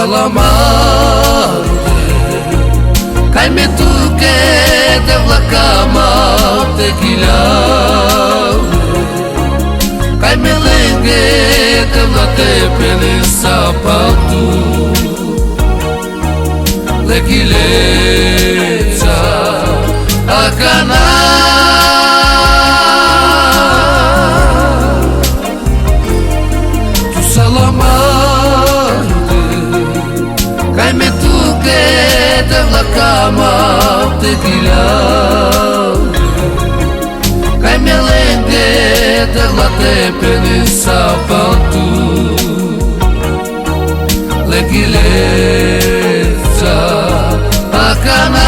salamate, kaj me tuke te vlakama te giljave, kaj me lenge te vlatepene sapatu, legileca akana. Kaj me tuke te vlakama te giljave, kaj me lenge te vlatepene sapatu, legileca akana.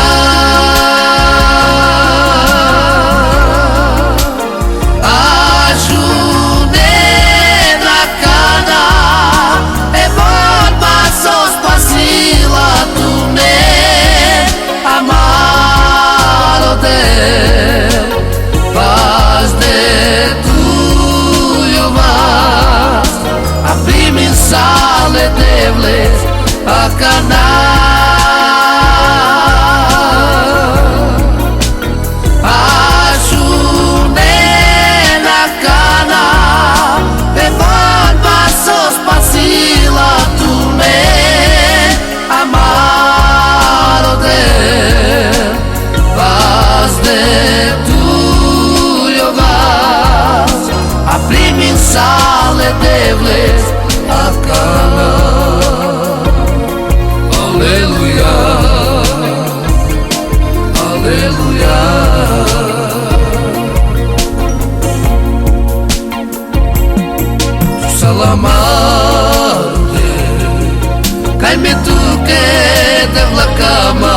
Paz de tuyo vas, a primin sale devles akana. Šunen akana, pe borba sos pasila tu me amaro de. Paz de tuyo vas, a primin sale devles akana. Aleluya, aleluya. Salamate, kaj me tuke te vlakama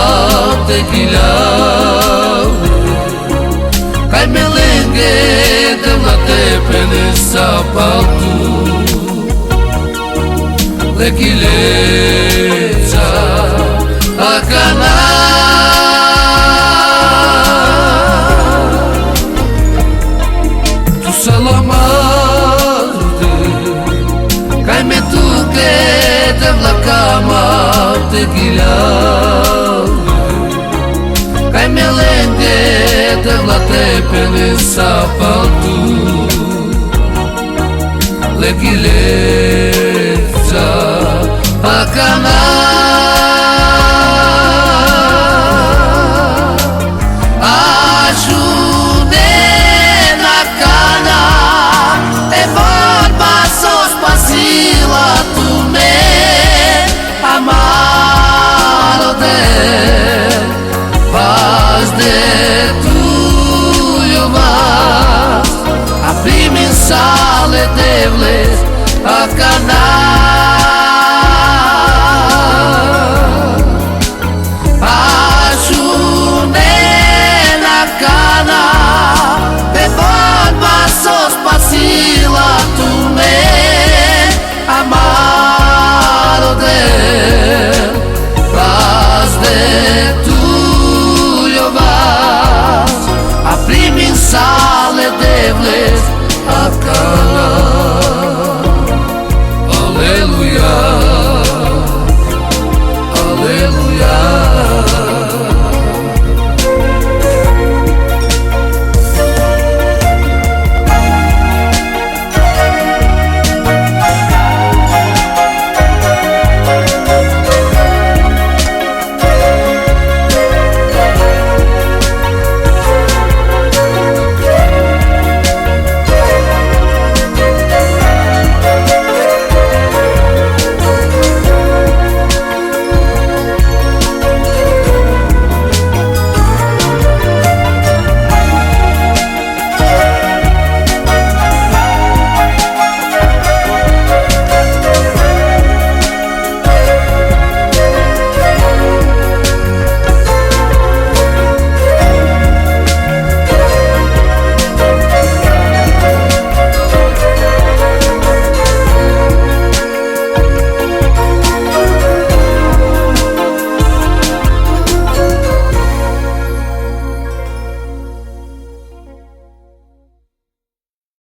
te giljave, kaj me lenge te vlatepene sapatu, legileca akana. Tu salamate, kaj me tuke te vlakama te giljave, kaj me lenge te vlatepene sapatu, legileca akana. Šunen akana, e borba sos pasila tu me amaro de. Paz de tuyo vas, a primin sale devles